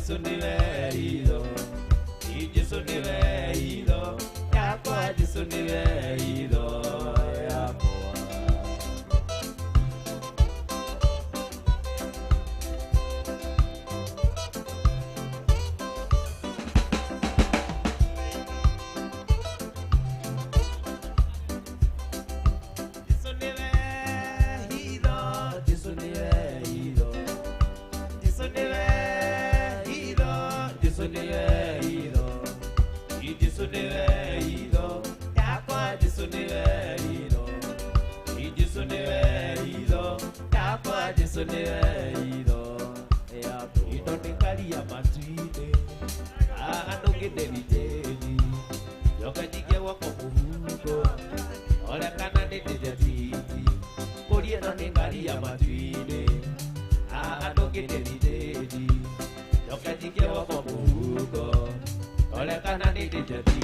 Jesu niwe hitho, Jesu niwe hitho yakwa, Jesu niwe hitho yakwa. Jesu niwe hitho, Jesu niwe hitho yakwa, Jesu niwe hitho, Jesu niwe hitho yakwa, Jesu niwe hitho yakwa. Itonekaria matwine andu ngideriteni yoka njige wako muhuko ora kana ndindetiti kurie no nengaria matwine andu ngideriteni yoka njige wako muhuko ora kana ndindetiti.